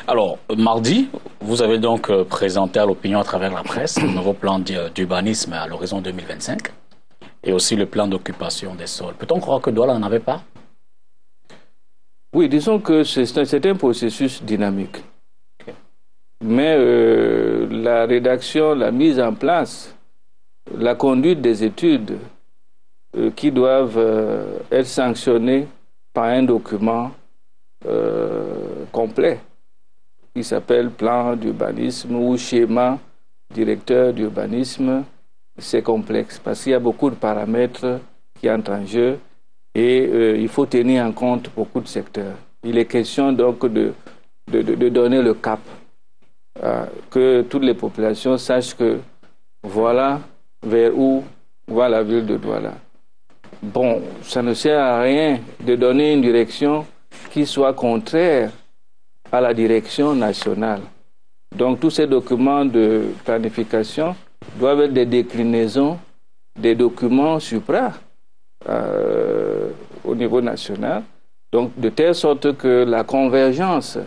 Alors, mardi, vous avez donc présenté à l'opinion à travers la presse le nouveau plan d'urbanisme à l'horizon 2025 et aussi le plan d'occupation des sols. Peut-on croire que Douala n'en avait pas? Oui, disons que c'est un processus dynamique. Okay. Mais la rédaction, la mise en place, la conduite des études qui doivent être sanctionnées par un document complet qui s'appelle plan d'urbanisme ou schéma directeur d'urbanisme, c'est complexe parce qu'il y a beaucoup de paramètres qui entrent en jeu et il faut tenir en compte beaucoup de secteurs. Il est question donc de donner le cap, que toutes les populations sachent que voilà vers où va la ville de Douala. Bon, ça ne sert à rien de donner une direction qui soit contraire à la direction nationale. Donc tous ces documents de planification doivent être des déclinaisons des documents supra au niveau national, donc de telle sorte que la convergence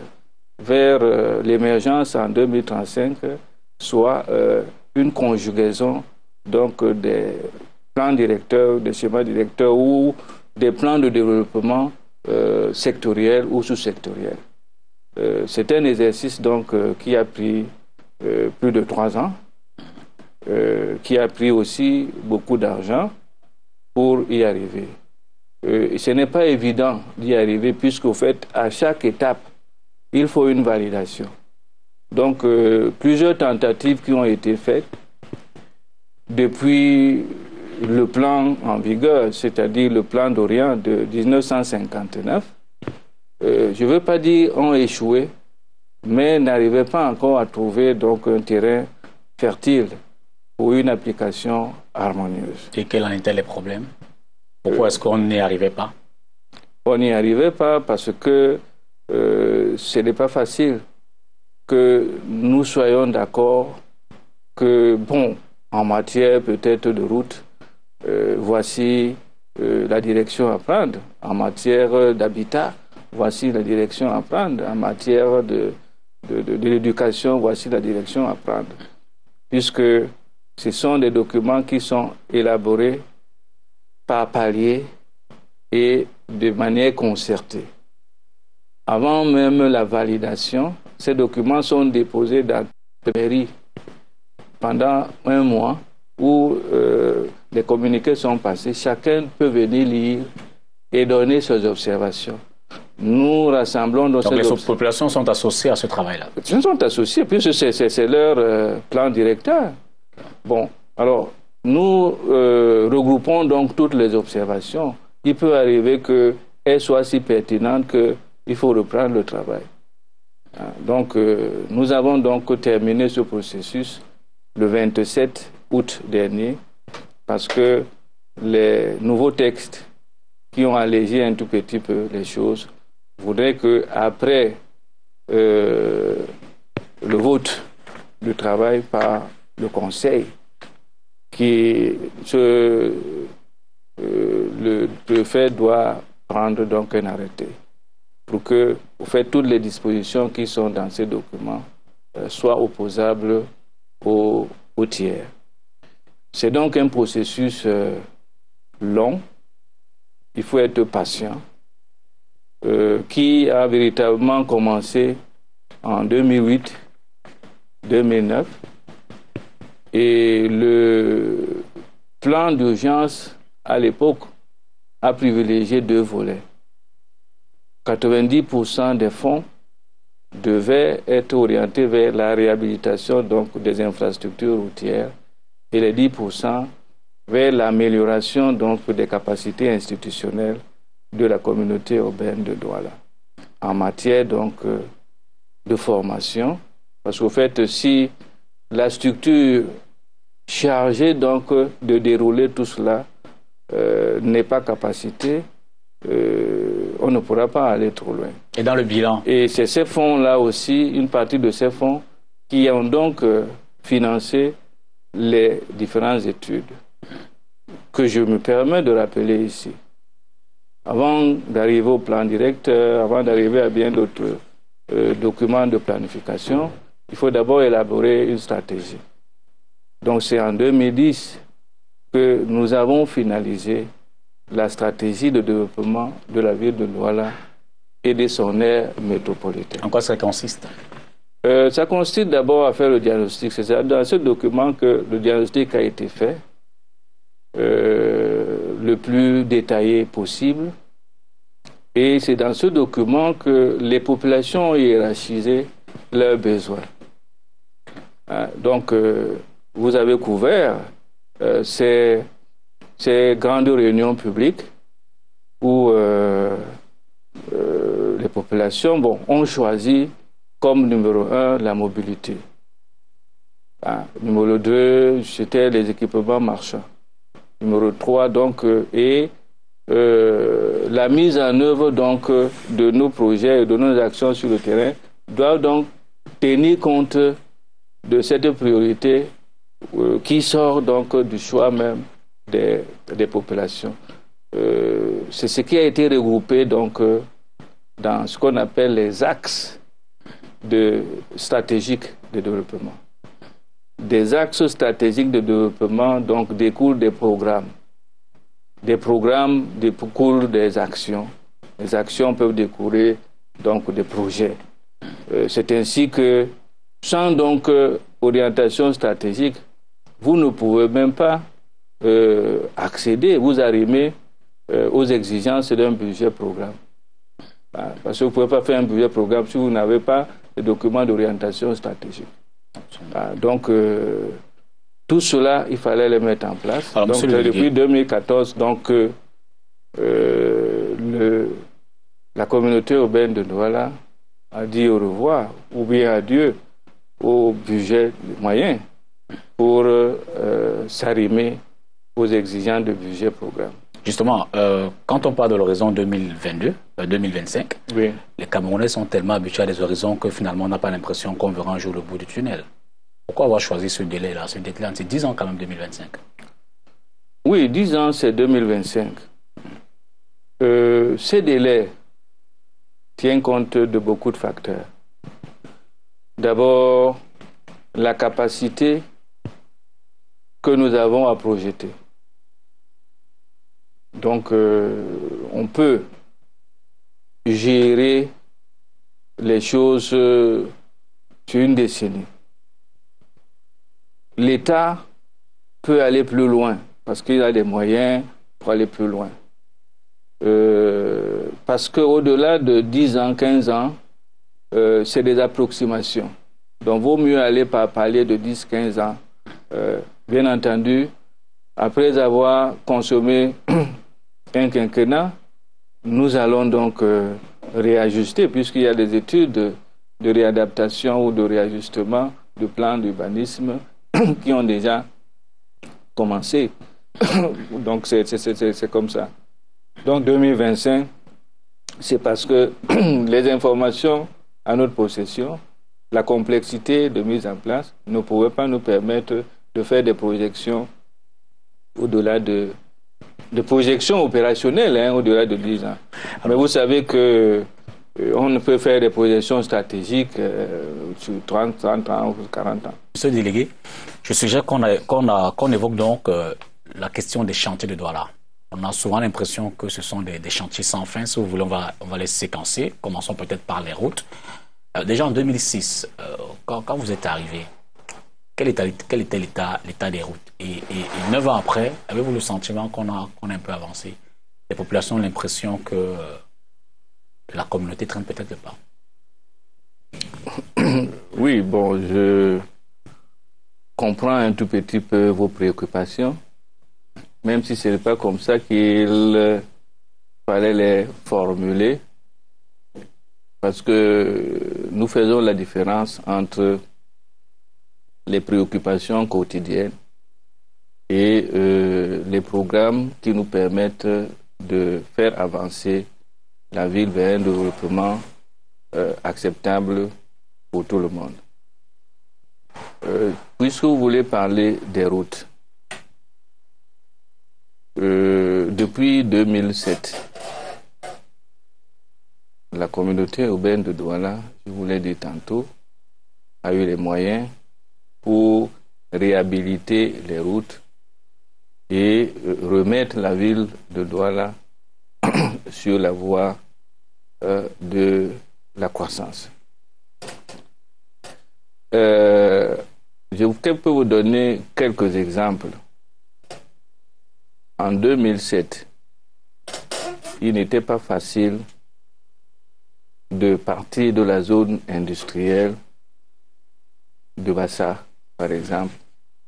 vers l'émergence en 2035 soit une conjugaison donc des plans directeurs, des schémas directeurs ou des plans de développement sectoriels ou sous-sectoriels. C'est un exercice donc qui a pris plus de 3 ans, qui a pris aussi beaucoup d'argent pour y arriver. Ce n'est pas évident d'y arriver puisqu'au fait, à chaque étape, il faut une validation. Donc, plusieurs tentatives qui ont été faites depuis le plan en vigueur, c'est-à-dire le plan d'Orient de 1959, je ne veux pas dire ont échoué, mais n'arrivaient pas encore à trouver donc un terrain fertile pour une application harmonieuse. Et quels en étaient les problèmes? Pourquoi est-ce qu'on n'y arrivait pas? On n'y arrivait pas parce que ce n'est pas facile que nous soyons d'accord que, bon, en matière peut-être de route, voici la direction à prendre. En matière d'habitat, voici la direction à prendre. En matière de l'éducation, voici la direction à prendre. Puisque ce sont des documents qui sont élaborés par palier et de manière concertée. Avant même la validation, ces documents sont déposés dans la mairie pendant 1 mois où les communiqués sont passés. Chacun peut venir lire et donner ses observations. Nous rassemblons donc les populations sont associées à ce travail-là. Elles sont associées, puisque c'est leur plan directeur. Bon, alors, nous regroupons donc toutes les observations. Il peut arriver qu'elles soient si pertinentes qu'il faut reprendre le travail. Donc, nous avons donc terminé ce processus le 27 août dernier, parce que les nouveaux textes qui ont allégé un tout petit peu les choses voudraient qu'après le vote du travail par le Conseil, le préfet doit prendre donc un arrêté pour que, au fait, toutes les dispositions qui sont dans ces documents soient opposables aux tiers. C'est donc un processus long, il faut être patient, qui a véritablement commencé en 2008-2009. Et le plan d'urgence, à l'époque, a privilégié 2 volets. 90% des fonds devaient être orientés vers la réhabilitation donc, des infrastructures routières et les 10% vers l'amélioration donc, des capacités institutionnelles de la communauté urbaine de Douala en matière donc, de formation. Parce qu'au fait, si la structure chargée donc de dérouler tout cela n'est pas capacitée, on ne pourra pas aller trop loin. Et dans le bilan? Et c'est ces fonds-là aussi, une partie de ces fonds, qui ont donc financé les différentes études que je me permets de rappeler ici. Avant d'arriver au plan directeur, avant d'arriver à bien d'autres document de planification, il faut d'abord élaborer une stratégie. Donc c'est en 2010 que nous avons finalisé la stratégie de développement de la ville de Douala et de son aire métropolitaine. En quoi ça consiste? Ça consiste d'abord à faire le diagnostic. C'est dans ce document que le diagnostic a été fait, le plus détaillé possible. Et c'est dans ce document que les populations ont hiérarchisé leurs besoins. Donc, vous avez couvert ces grandes réunions publiques où les populations ont choisi comme numéro 1 la mobilité. Numéro 2, c'était les équipements marchands. Numéro 3, donc, la mise en œuvre donc, de nos projets et de nos actions sur le terrain doit donc tenir compte de cette priorité qui sort donc du choix même des populations. C'est ce qui a été regroupé donc, dans ce qu'on appelle les axes stratégiques de développement. Des axes stratégiques de développement donc, découlent des programmes. Des programmes découlent des actions. Les actions peuvent découler donc, des projets. C'est ainsi que, sans donc orientation stratégique, vous ne pouvez même pas accéder, vous arrimer aux exigences d'un budget programme. Parce que vous ne pouvez pas faire un budget programme si vous n'avez pas de document d'orientation stratégique. Donc, tout cela, il fallait le mettre en place. Alors, donc, depuis 2014, donc, la communauté urbaine de Douala a dit au revoir, ou bien adieu, au budget moyen pour s'arrimer aux exigences de budget programme. Justement, quand on parle de l'horizon 2022-2025, oui. Les Camerounais sont tellement habitués à des horizons que finalement on n'a pas l'impression qu'on verra un jour le bout du tunnel. Pourquoi avoir choisi ce délai-là? Ce délai-là, c'est 10 ans quand même, 2025. Oui, 10 ans, c'est 2025. Ces délais tiennent compte de beaucoup de facteurs. D'abord, la capacité que nous avons à projeter. Donc, on peut gérer les choses sur une décennie. L'État peut aller plus loin parce qu'il a des moyens pour aller plus loin. Parce qu'au-delà de 10 ans, 15 ans, c'est des approximations. Donc, vaut mieux aller par palier de 10, 15 ans. Bien entendu, après avoir consommé un quinquennat, nous allons donc réajuster, puisqu'il y a des études de réadaptation ou de réajustement du plan d'urbanisme qui ont déjà commencé. Donc c'est comme ça. Donc 2025, c'est parce que les informations à notre possession, la complexité de mise en place ne pouvait pas nous permettre de faire des projections au-delà de projections opérationnelles, au-delà de 10 ans. Mais vous savez que on ne peut faire des projections stratégiques sur 30 ans ou 40 ans. Monsieur le délégué, je suggère qu'on évoque donc la question des chantiers de Douala. On a souvent l'impression que ce sont des chantiers sans fin. Si vous voulez, on va les séquencer. Commençons peut-être par les routes. Déjà en 2006, quand vous êtes arrivé, quel était l'état des routes? Et 9 ans après, avez-vous le sentiment qu'on a un peu avancé? Les populations ont l'impression que la communauté traîne peut-être le pas. Oui, bon, je comprends un tout petit peu vos préoccupations, même si ce n'est pas comme ça qu'il fallait les formuler, parce que nous faisons la différence entre les préoccupations quotidiennes et les programmes qui nous permettent de faire avancer la ville vers un développement acceptable pour tout le monde. Puisque vous voulez parler des routes, depuis 2007, la communauté urbaine de Douala, je vous l'ai dit tantôt, a eu les moyens pour réhabiliter les routes et remettre la ville de Douala sur la voie de la croissance. Je peux vous donner quelques exemples. En 2007, il n'était pas facile de partir de la zone industrielle de Bassa, par exemple,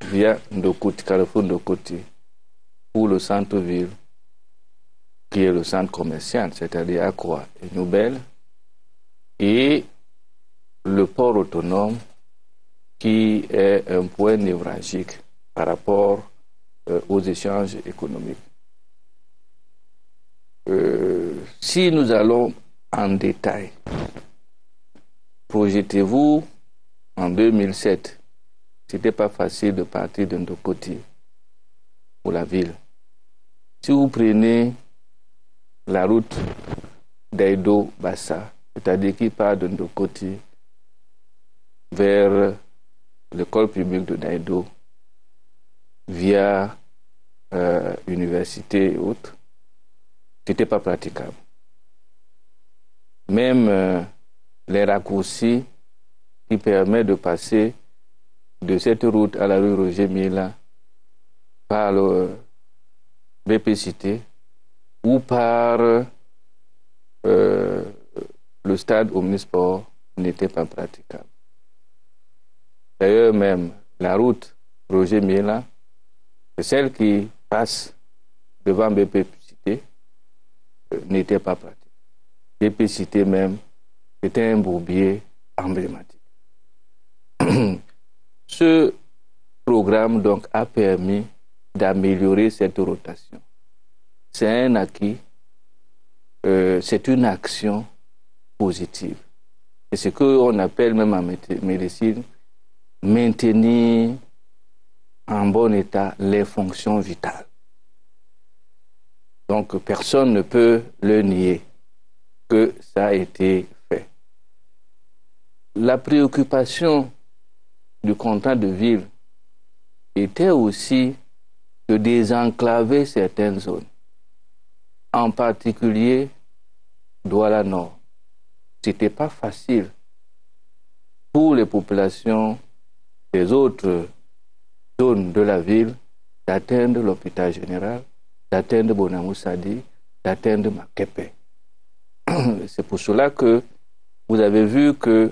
via Ndokoti, Carrefour Ndokoti, ou le centre-ville, qui est le centre commercial, c'est-à-dire Akwa et Noubel, et le port autonome, qui est un point névralgique par rapport aux échanges économiques. Si nous allons en détail, projetez-vous en 2007, c'était pas facile de partir de Ndokoti pour la ville. Si vous prenez la route d'Aïdo-Bassa, c'est-à-dire qui part de Ndokoti vers l'école publique de Daïdo via université et autres, c'était pas praticable. Même les raccourcis qui permettent de passer de cette route à la rue Roger Mila par le BPCT ou par le stade Omnisport n'étaient pas praticables. D'ailleurs, même la route Roger Mila, c'est celle qui passe devant BPCT, n'était pas pratique. BPCT même, c'était un bourbier emblématique. Ce programme donc a permis d'améliorer cette rotation. C'est un acquis, c'est une action positive. C'est ce qu'on appelle même en médecine maintenir en bon état les fonctions vitales. Donc personne ne peut le nier que ça a été fait. La préoccupation du contrat de ville était aussi de désenclaver certaines zones, en particulier Douala Nord. C'était pas facile pour les populations des autres zones de la ville d'atteindre l'hôpital général, d'atteindre Bonamoussadi, d'atteindre Makepe. C'est pour cela que vous avez vu que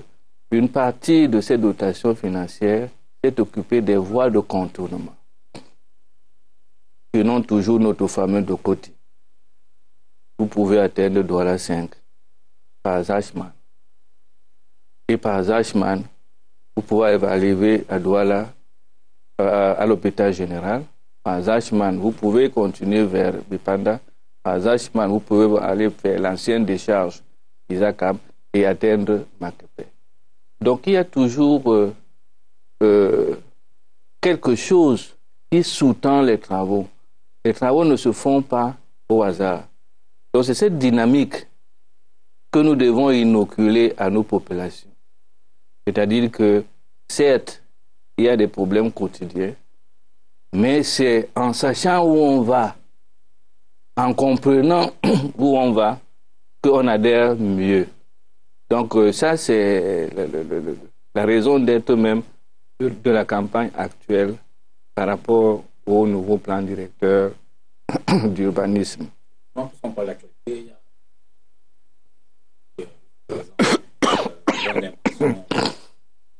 une partie de ces dotations financières s'est occupée des voies de contournement. Prenons toujours notre fameux Ndokoti. Vous pouvez atteindre Douala 5 par Zachman. Et par Zachman, vous pouvez arriver à Douala, à l'hôpital général. Par Zachman, vous pouvez continuer vers Bipanda. Par Zachman, vous pouvez aller vers l'ancienne décharge d'Isakam et atteindre Makepe. Donc il y a toujours quelque chose qui sous-tend les travaux. Les travaux ne se font pas au hasard. Donc c'est cette dynamique que nous devons inoculer à nos populations. C'est-à-dire que, certes, il y a des problèmes quotidiens, mais c'est en sachant où on va, en comprenant où on va, qu'on adhère mieux. Donc ça, c'est la raison d'être même de la campagne actuelle par rapport au nouveau plan directeur d'urbanisme. Non, puisqu'on parle d'actualité,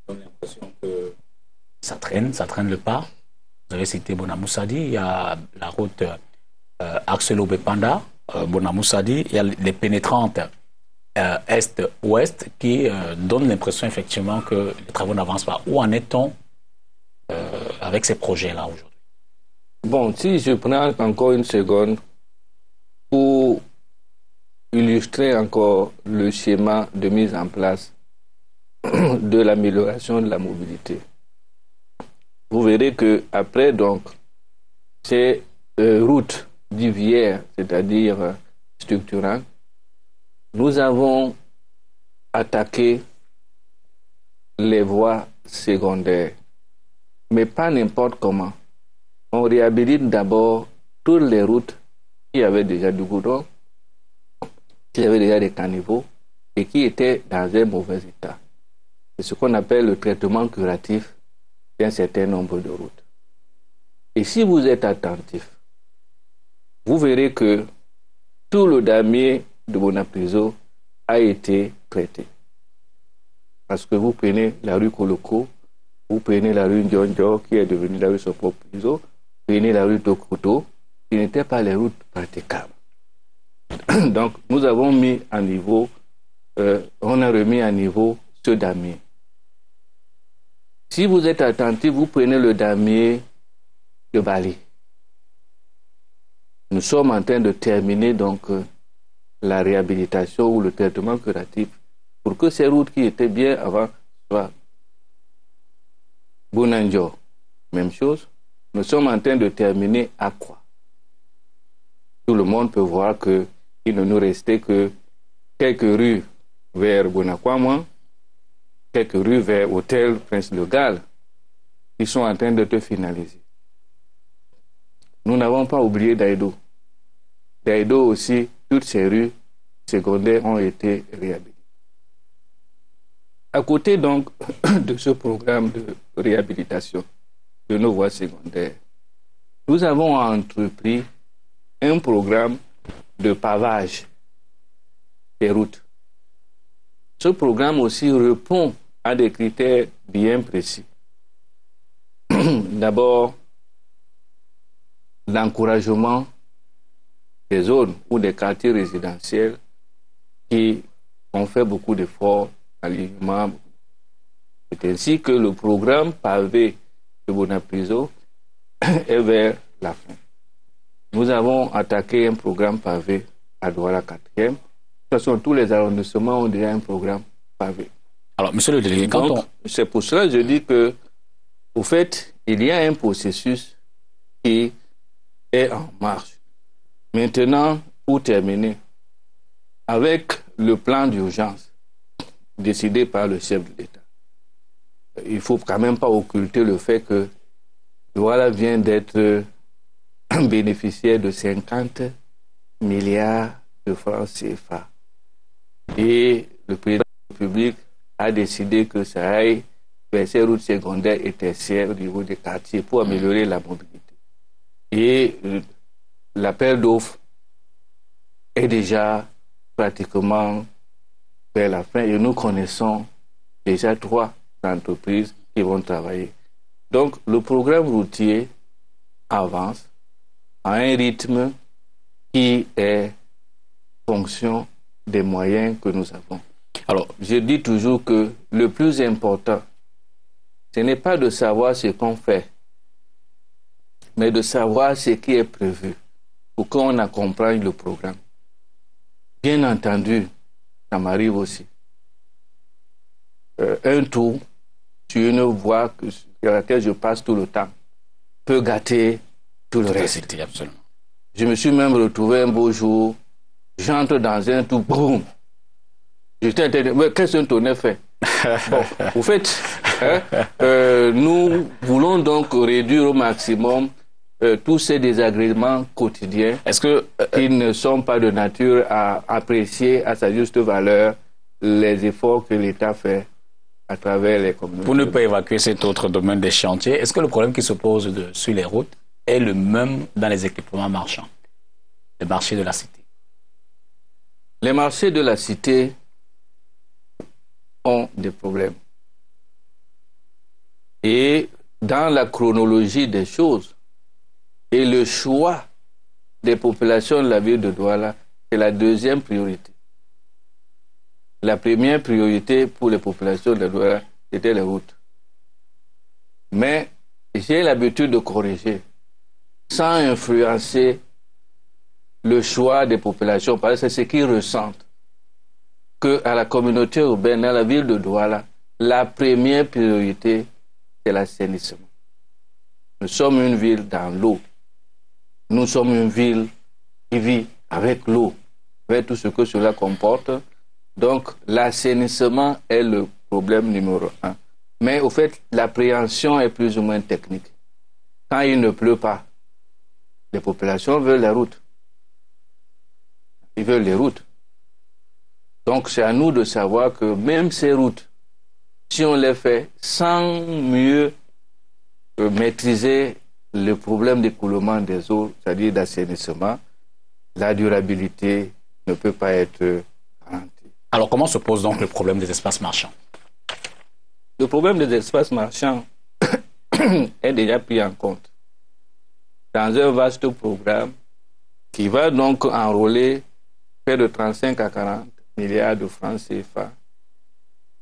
donne l'impression que ça traîne le pas. Vous avez cité Bonamoussadi, il y a la route Axelo-Bepanda, Bonamoussadi, il y a les pénétrantes est-ouest qui donnent l'impression effectivement que les travaux n'avancent pas. Où en est-on avec ces projets-là aujourd'hui? Bon, si je prends encore une seconde pour illustrer encore le schéma de mise en place de l'amélioration de la mobilité, vous verrez que après donc ces routes divières, c'est-à-dire structurantes, nous avons attaquer les voies secondaires, mais pas n'importe comment. On réhabilite d'abord toutes les routes qui avaient déjà du goudron, qui avaient déjà des caniveaux et qui étaient dans un mauvais état. C'est ce qu'on appelle le traitement curatif d'un certain nombre de routes. Et si vous êtes attentif, vous verrez que tout le damier de Bonapriso a été traité. Parce que vous prenez la rue Koloko, vous prenez la rue Ndjonjo, qui est devenue la rue Sopopriso, vous prenez la rue Tokoto, qui n'étaient pas les routes praticables. Donc, nous avons mis à niveau, on a remis à niveau ce damier. Si vous êtes attentif, vous prenez le damier de Bali. Nous sommes en train de terminer donc la réhabilitation ou le traitement curatif pour que ces routes qui étaient bien avant soient Bounanjo. Même chose. Nous sommes en train de terminer Akwa. Tout le monde peut voir qu'il ne nous restait que quelques rues vers Bonakwama, quelques rues vers Hôtel Prince de Galles qui sont en train de te finaliser. Nous n'avons pas oublié Daïdo. Daïdo aussi, toutes ces rues secondaires ont été réhabilitées. À côté donc de ce programme de réhabilitation de nos voies secondaires, nous avons entrepris un programme de pavage des routes. Ce programme aussi répond à des critères bien précis. D'abord, l'encouragement des zones ou des quartiers résidentiels qui ont fait beaucoup d'efforts à l'alignement. C'est ainsi que le programme pavé de Bonapriso est vers la fin. Nous avons attaqué un programme pavé à Douala 4e. De toute façon, tous les arrondissements ont déjà un programme pavé. Alors, monsieur le délégué, c'est pour cela que je dis que, au fait, il y a un processus qui est en marche. Maintenant, pour terminer, avec le plan d'urgence décidé par le chef de l'État, il ne faut quand même pas occulter le fait que Douala vient d'être bénéficiaire de 50 milliards de francs CFA. Et le président de la République a décidé que ça aille vers ces routes secondaires et tertiaires au niveau des quartiers pour améliorer la mobilité. Et l'appel d'offres est déjà pratiquement vers la fin et nous connaissons déjà 3 entreprises qui vont travailler. Donc le programme routier avance à un rythme qui est fonction des moyens que nous avons. Alors, je dis toujours que le plus important, ce n'est pas de savoir ce qu'on fait, mais de savoir ce qui est prévu pour qu'on accompagne le programme. Bien entendu, ça m'arrive aussi. Un tour sur une voie sur laquelle je passe tout le temps peut gâter tout le reste. Absolument. Je me suis même retrouvé un beau jour, j'entre dans un tour, boum. J'étais interdit. Mais qu'est-ce qu'un tonnerre fait? Bon, au fait, nous voulons donc réduire au maximum tous ces désagréments quotidiens qui ne sont pas de nature à apprécier à sa juste valeur les efforts que l'État fait à travers les communautés. Pour ne pas évacuer cet autre domaine des chantiers, est-ce que le problème qui se pose sur les routes est le même dans les équipements marchands, les marchés de la cité? Les marchés de la cité ont des problèmes. Et dans la chronologie des choses et le choix des populations de la ville de Douala, c'est la deuxième priorité. La première priorité pour les populations de Douala, c'était les routes. Mais j'ai l'habitude de corriger sans influencer le choix des populations, parce que c'est ce qu'ils ressentent. Qu'à la communauté urbaine, à la ville de Douala, la première priorité, c'est l'assainissement. Nous sommes une ville dans l'eau. Nous sommes une ville qui vit avec l'eau, avec tout ce que cela comporte. Donc, l'assainissement est le problème numéro 1. Mais au fait, l'appréhension est plus ou moins technique. Quand il ne pleut pas, les populations veulent les routes. Ils veulent les routes. Donc, c'est à nous de savoir que même ces routes, si on les fait sans mieux maîtriser le problème d'écoulement des eaux, c'est-à-dire d'assainissement, la durabilité ne peut pas être garantie. Alors, comment se pose donc le problème des espaces marchands? Le problème des espaces marchands est déjà pris en compte dans un vaste programme qui va donc enrôler près de 35 à 40 milliards de francs CFA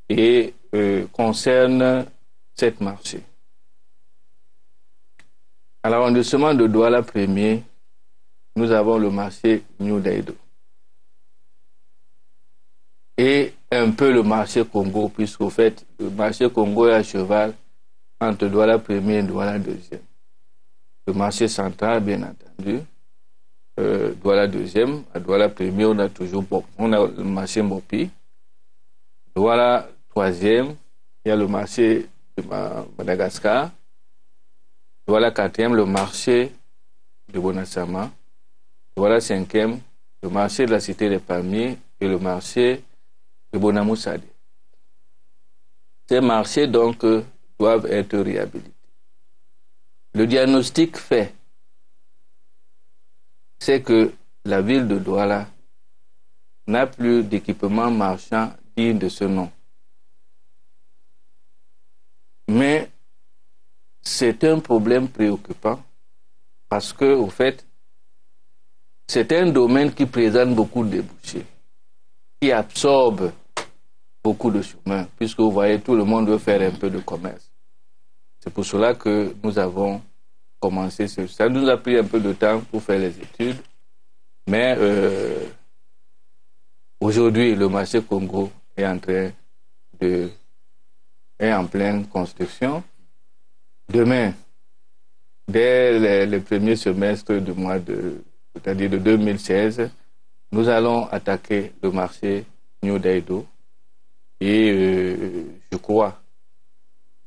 et concerne 7 marchés. À l'arrondissement de Douala Premier, nous avons le marché New Daido et un peu le marché Congo, puisqu'au fait, le marché Congo est à cheval entre Douala Premier et Douala Deuxième. Le marché central, bien entendu, Douala Deuxième, à Douala Premier, on a toujours le marché Mopi. Douala Troisième, il y a le marché de Madagascar. Douala Quatrième, le marché de Bonassama. Douala Cinquième, le marché de la Cité des Palmiers et le marché de Bonamoussade. Ces marchés, donc, doivent être réhabilités. Le diagnostic fait, c'est que la ville de Douala n'a plus d'équipement marchand digne de ce nom. Mais c'est un problème préoccupant parce que, au fait, c'est un domaine qui présente beaucoup de débouchés, qui absorbe beaucoup de chemins, puisque vous voyez, tout le monde veut faire un peu de commerce. C'est pour cela que nous avons commencé. Ça nous a pris un peu de temps pour faire les études, mais aujourd'hui, le marché Congo est en pleine construction. Demain, dès le premier semestre du mois c'est-à-dire de 2016, nous allons attaquer le marché New Daido et je crois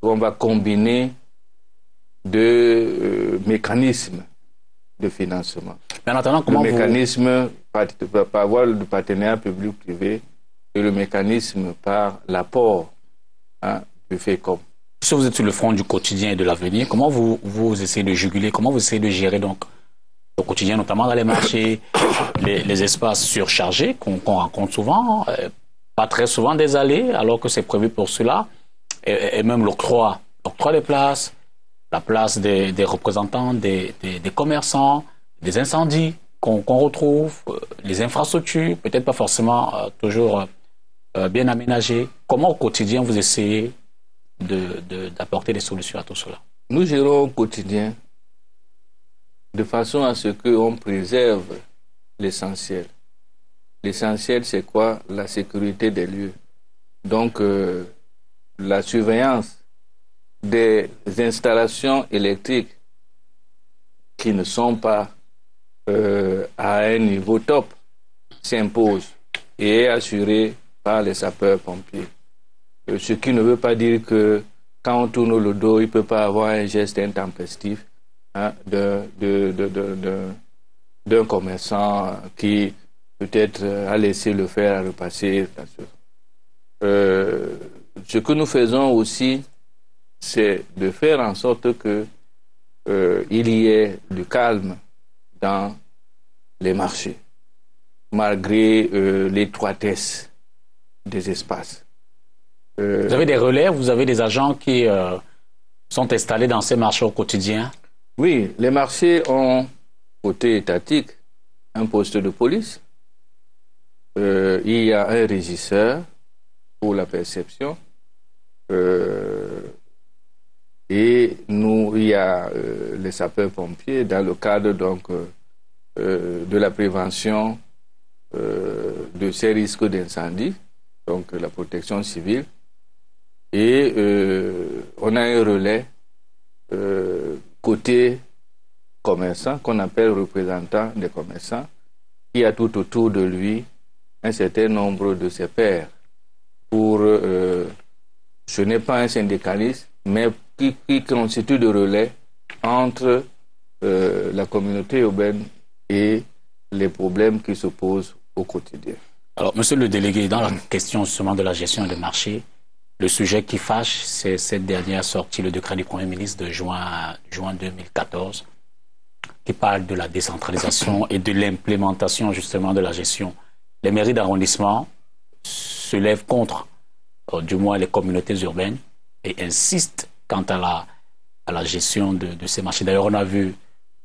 qu'on va combiner deux mécanismes de financement. Mais en attendant, comment le mécanisme par avoir le partenariat public-privé et le mécanisme par l'apport du FECOM. Si vous êtes sur le front du quotidien et de l'avenir, comment vous essayez de juguler, comment vous essayez de gérer donc le quotidien, notamment dans les marchés, les espaces surchargés qu'on rencontre souvent, pas très souvent des allées, alors que c'est prévu pour cela, et même l'octroi des places, la place des représentants, des commerçants, des incendies qu'on retrouve, les infrastructures, peut-être pas forcément toujours bien aménagées. Comment au quotidien vous essayez d'apporter des solutions à tout cela? Nous gérons au quotidien de façon à ce qu'on préserve l'essentiel. L'essentiel, c'est quoi? La sécurité des lieux. Donc, la surveillance des installations électriques qui ne sont pas à un niveau top s'impose et est assurée par les sapeurs-pompiers. Ce qui ne veut pas dire que quand on tourne le dos, il ne peut pas avoir un geste intempestif d'un commerçant qui peut-être a laissé le fer à repasser. Ce que nous faisons aussi, c'est de faire en sorte que il y ait du calme dans les marchés, malgré l'étroitesse des espaces. Vous avez des relais, vous avez des agents qui sont installés dans ces marchés au quotidien? Oui, les marchés ont, côté étatique, un poste de police. Il y a un régisseur pour la perception. Et il y a les sapeurs-pompiers dans le cadre donc, de la prévention de ces risques d'incendie, donc la protection civile. Et on a un relais côté commerçant qu'on appelle représentant des commerçants, qui a tout autour de lui un certain nombre de ses pairs pour, ce n'est pas un syndicaliste, mais qui constitue le relais entre la communauté urbaine et les problèmes qui se posent au quotidien. Alors, monsieur le délégué, dans la question justement de la gestion des marchés, le sujet qui fâche, c'est cette dernière sortie, le décret du Premier ministre de juin 2014, qui parle de la décentralisation et de l'implémentation justement de la gestion. Les mairies d'arrondissement se lèvent contre, du moins les communautés urbaines, et insistent quant à la gestion de ces marchés. D'ailleurs, on a vu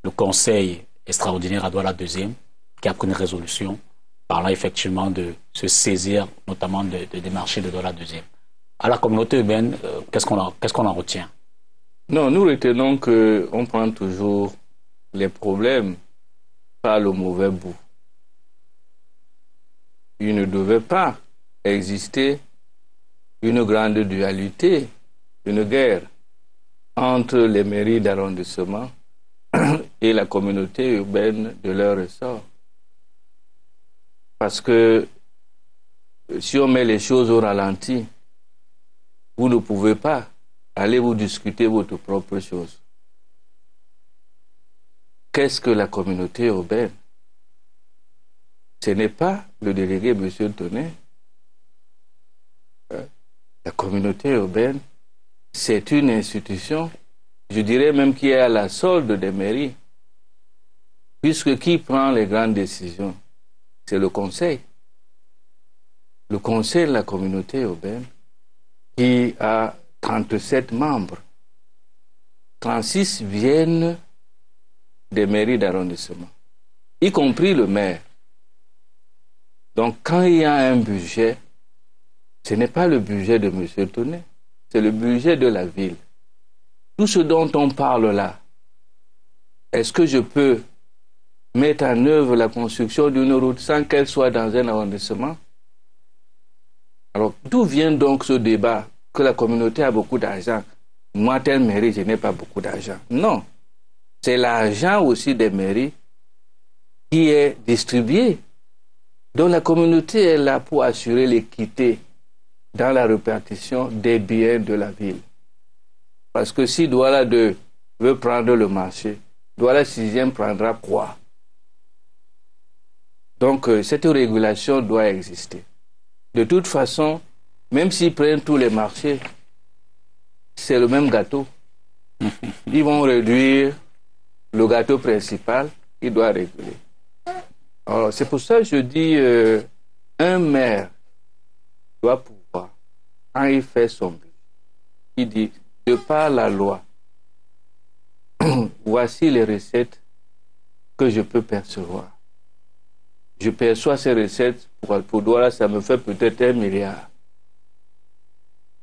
le Conseil extraordinaire à Douala II qui a pris une résolution parlant effectivement de se saisir notamment des marchés de Douala II. À la communauté urbaine, qu'est-ce qu'on en retient? Non, nous retenons qu'on prend toujours les problèmes par le mauvais bout. Il ne devait pas exister une grande dualité, une guerre entre les mairies d'arrondissement et la communauté urbaine de leur ressort. Parce que si on met les choses au ralenti, vous ne pouvez pas aller vous discuter votre propre chose. Qu'est-ce que la communauté urbaine? Ce n'est pas le délégué M. Tonnet. La communauté urbaine, c'est une institution, je dirais même qui est à la solde des mairies. Puisque qui prend les grandes décisions? C'est le conseil. Le conseil de la communauté urbaine qui a 37 membres. 36 viennent des mairies d'arrondissement, y compris le maire. Donc quand il y a un budget, ce n'est pas le budget de M. Tonnet, c'est le budget de la ville. Tout ce dont on parle là, est-ce que je peux mettre en œuvre la construction d'une route sans qu'elle soit dans un arrondissement? Alors, d'où vient donc ce débat que la communauté a beaucoup d'argent? Moi, telle mairie, je n'ai pas beaucoup d'argent. Non. C'est l'argent aussi des mairies qui est distribué. Donc, la communauté est là pour assurer l'équité dans la répartition des biens de la ville. Parce que si Douala II veut prendre le marché, Douala VIe prendra quoi? Donc, cette régulation doit exister. De toute façon, même s'ils prennent tous les marchés, c'est le même gâteau. Ils vont réduire le gâteau principal, il doit réguler. Alors, c'est pour ça que je dis, un maire doit pouvoir, quand il fait son but, il dit, de par la loi, voici les recettes que je peux percevoir. Je perçois ces recettes, pour Douala, ça me fait peut-être 1 milliard.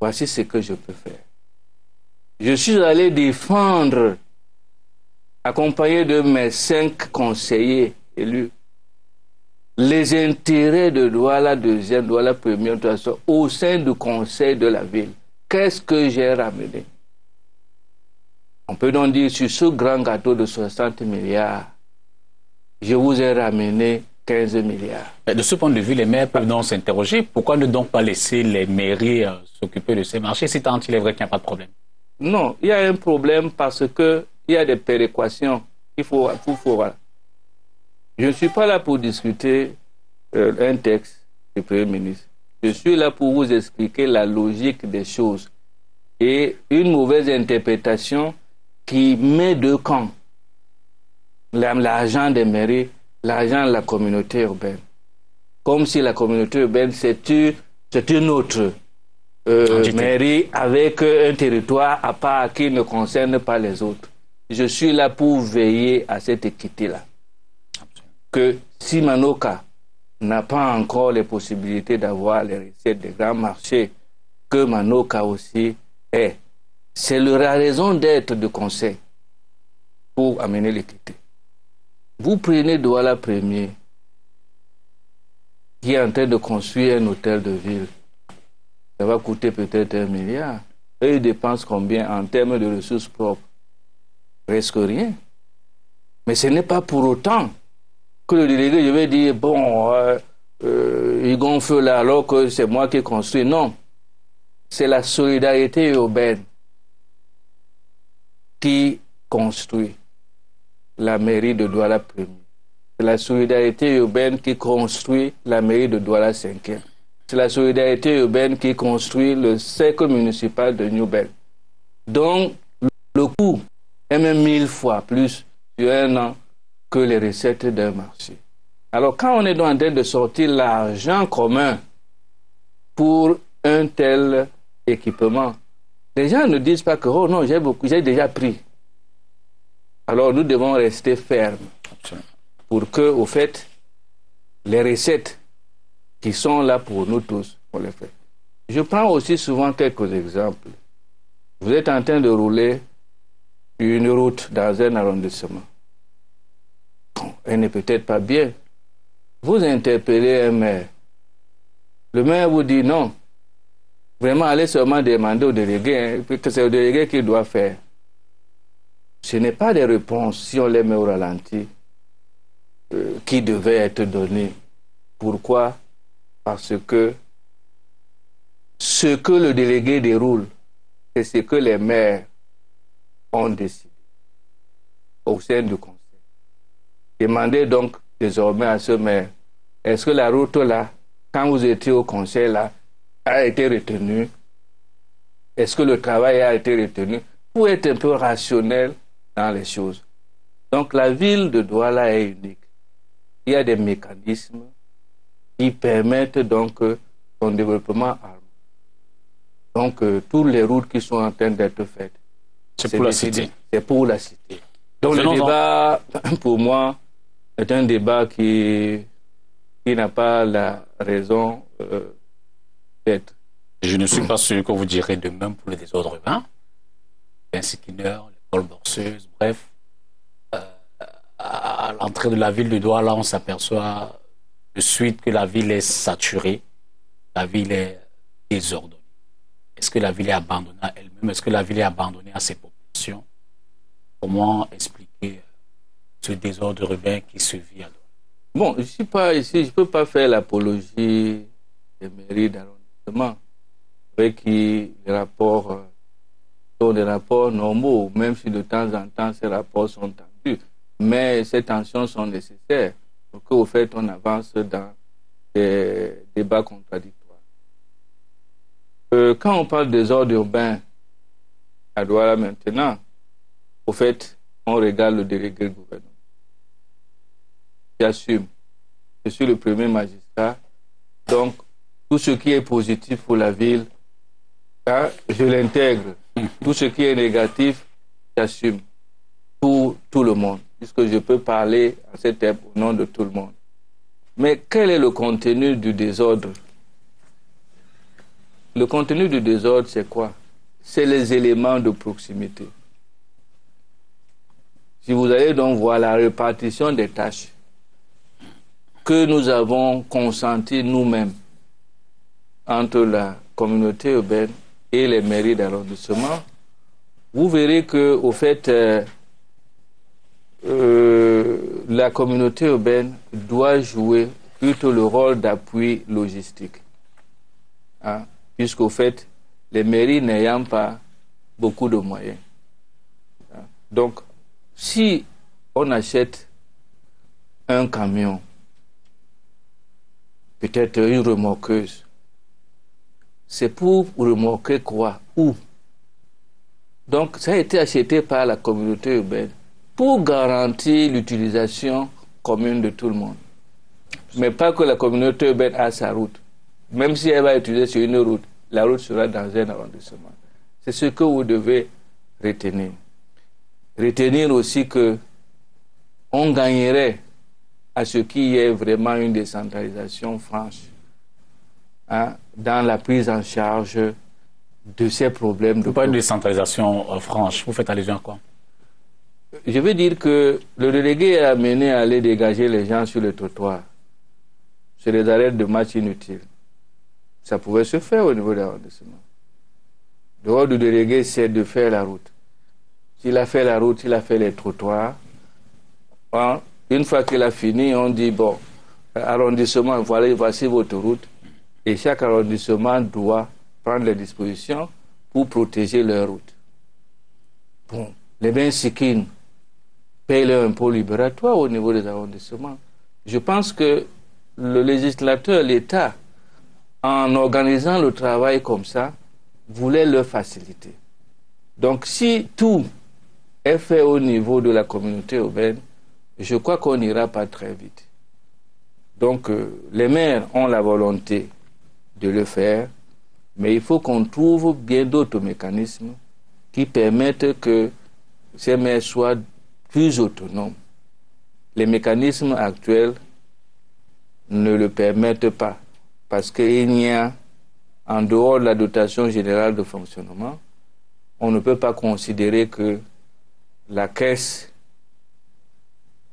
Voici ce que je peux faire. Je suis allé défendre, accompagné de mes 5 conseillers élus, les intérêts de Douala II, Douala I, au sein du conseil de la ville. Qu'est-ce que j'ai ramené? On peut donc dire, sur ce grand gâteau de 60 milliards, je vous ai ramené 15 milliards. De ce point de vue, les maires peuvent donc s'interroger. Pourquoi ne donc pas laisser les mairies s'occuper de ces marchés, si tant il est vrai qu'il n'y a pas de problème? Non, il y a un problème parce qu'il y a des péréquations. Il faut voilà. Je ne suis pas là pour discuter un texte du Premier ministre. Je suis là pour vous expliquer la logique des choses. Et une mauvaise interprétation qui met deux camps. L'argent des mairies, l'argent de la communauté urbaine. Comme si la communauté urbaine, c'est une autre mairie avec un territoire à part qui ne concerne pas les autres. Je suis là pour veiller à cette équité-là. Que si Manoka n'a pas encore les possibilités d'avoir les recettes des grands marchés, que Manoka aussi est. C'est la raison d'être du conseil pour amener l'équité. Vous prenez Douala Ier, qui est en train de construire un hôtel de ville. Ça va coûter peut-être 1 milliard. Et ils dépensent combien en termes de ressources propres? Presque rien. Mais ce n'est pas pour autant que le délégué, je vais dire, bon, il second feu là alors que c'est moi qui construis. Non, c'est la solidarité urbaine qui construit la mairie de Douala 1er. C'est la solidarité urbaine qui construit la mairie de Douala 5e. C'est la solidarité urbaine qui construit le cercle municipal de Newbel. Donc, le coût est même 1000 fois plus sur un an que les recettes d'un marché. Alors, quand on est en train de sortir l'argent commun pour un tel équipement, les gens ne disent pas que, oh non, j'ai déjà pris. Alors, nous devons rester fermes pour que, au fait, les recettes qui sont là pour nous tous, on les fait. Je prends aussi souvent quelques exemples. Vous êtes en train de rouler une route dans un arrondissement. Elle n'est peut-être pas bien. Vous interpellez un maire. Le maire vous dit non. Vraiment, allez seulement demander au délégué, que c'est au délégué qui doit faire. Ce n'est pas des réponses, si on les met au ralenti, qui devaient être données. Pourquoi? Parce que ce que le délégué déroule, c'est ce que les maires ont décidé au sein du conseil. Demandez donc désormais à ce maire, est-ce que la route là, quand vous étiez au conseil là, a été retenue? Est-ce que le travail a été retenu? Pour être un peu rationnel dans les choses. Donc la ville de Douala est unique. Il y a des mécanismes qui permettent donc son développement harmonieux. Donc toutes les routes qui sont en train d'être faites, c'est pour la cité. C'est pour la cité. Donc le débat, pour moi, est un débat qui n'a pas la raison d'être. Je ne suis pas sûr que vous direz de même pour les désordres urbains, les inséquineurs, les vols borseuses, bref. À l'entrée de la ville de Douala, on s'aperçoit de suite que la ville est saturée, la ville est désordonnée. Est-ce que la ville est abandonnée à elle-même? Est-ce que la ville est abandonnée à ses populations? Comment expliquer ce désordre urbain qui se vit à Douala? Bon, je ne suis pas ici, je ne peux pas faire l'apologie des mairies d'arrondissement avec qui les rapports sont des rapports normaux, même si de temps en temps ces rapports sont tendus. Mais ces tensions sont nécessaires pour qu'au fait on avance dans des débats contradictoires. Quand on parle des ordres urbains à Douala maintenant, au fait, on regarde le délégué du gouvernement. J'assume. Je suis le premier magistrat. Donc, tout ce qui est positif pour la ville, hein, je l'intègre. Tout ce qui est négatif, j'assume. Pour tout le monde. Puisque je peux parler à cette époque au nom de tout le monde. Mais quel est le contenu du désordre? Le contenu du désordre, c'est quoi? C'est les éléments de proximité. Si vous allez donc voir la répartition des tâches que nous avons consenti nous-mêmes entre la communauté urbaine et les mairies d'arrondissement, vous verrez que, au fait, la communauté urbaine doit jouer plutôt le rôle d'appui logistique. Hein, puisqu'au fait, les mairies n'ayant pas beaucoup de moyens. Hein, donc, si on achète un camion, peut-être une remorqueuse, c'est pour remorquer quoi? Où? Donc, ça a été acheté par la communauté urbaine pour garantir l'utilisation commune de tout le monde. Mais pas que la communauté urbaine a sa route. Même si elle va utiliser sur une route, la route sera dans un arrondissement. C'est ce que vous devez retenir. Retenir aussi que on gagnerait à ce qu'il y ait vraiment une décentralisation franche, hein, dans la prise en charge de ces problèmes. Pas une décentralisation franche, vous faites allusion à quoi? Je veux dire que le délégué est amené à aller dégager les gens sur le trottoir. C'est des arrêts de match inutiles. Ça pouvait se faire au niveau de l'arrondissement. Le rôle du délégué, c'est de faire la route. S'il a fait la route, il a fait les trottoirs. Hein, une fois qu'il a fini, on dit, bon, arrondissement, voilà, voici votre route. Et chaque arrondissement doit prendre les dispositions pour protéger leur route. Bon, les Bensikines payent leur impôt libératoire au niveau des arrondissements. Je pense que le législateur, l'État, en organisant le travail comme ça, voulait leur faciliter. Donc si tout est fait au niveau de la communauté urbaine, je crois qu'on n'ira pas très vite. Donc les maires ont la volonté de le faire, mais il faut qu'on trouve bien d'autres mécanismes qui permettent que ces maires soient plus autonomes. Les mécanismes actuels ne le permettent pas, parce qu'il n'y a, en dehors de la dotation générale de fonctionnement, on ne peut pas considérer que la caisse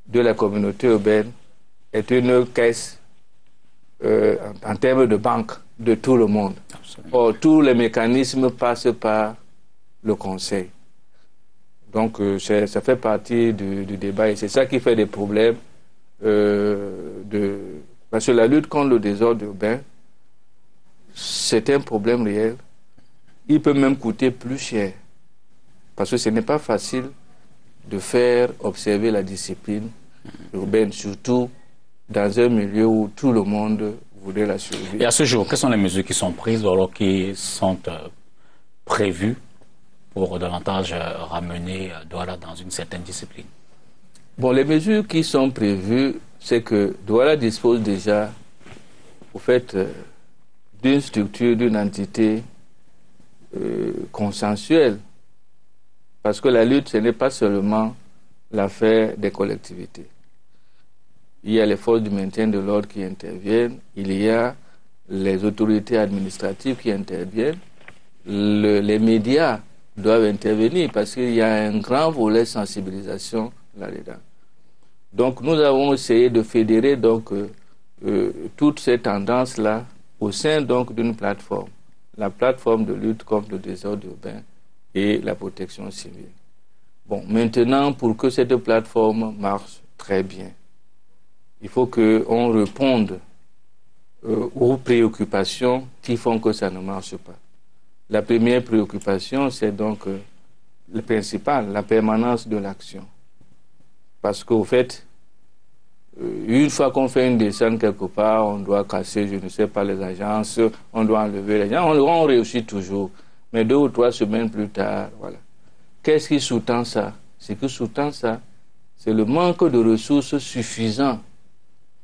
de la communauté urbaine est une caisse en termes de banque de tout le monde. Absolument. Or, tous les mécanismes passent par le conseil. Donc, ça fait partie du débat et c'est ça qui fait des problèmes. Parce que la lutte contre le désordre urbain, c'est un problème réel. Il peut même coûter plus cher. Parce que ce n'est pas facile de faire observer la discipline urbaine, surtout dans un milieu où tout le monde voudrait la survie. Et à ce jour, quelles sont les mesures qui sont prises ou alors qui sont prévues pour davantage ramener Douala dans une certaine discipline? Bon, les mesures qui sont prévues, c'est que Douala dispose déjà, au fait, d'une structure, d'une entité consensuelle. Parce que la lutte, ce n'est pas seulement l'affaire des collectivités. Il y a les forces du maintien de l'ordre qui interviennent, il y a les autorités administratives qui interviennent, les médias doivent intervenir parce qu'il y a un grand volet sensibilisation là-dedans. Donc nous avons essayé de fédérer donc, toutes ces tendances-là au sein donc d'une plateforme, la plateforme de lutte contre le désordre urbain et la protection civile. Bon, maintenant, pour que cette plateforme marche très bien, il faut qu'on réponde aux préoccupations qui font que ça ne marche pas. La première préoccupation, c'est donc le principal, la permanence de l'action. Parce qu'au fait, une fois qu'on fait une descente quelque part, on doit casser, je ne sais pas, les agences, on doit enlever les gens, on réussit toujours. Mais 2 ou 3 semaines plus tard, voilà. Qu'est-ce qui sous-tend ça? Ce qui sous-tend ça, c'est le manque de ressources suffisantes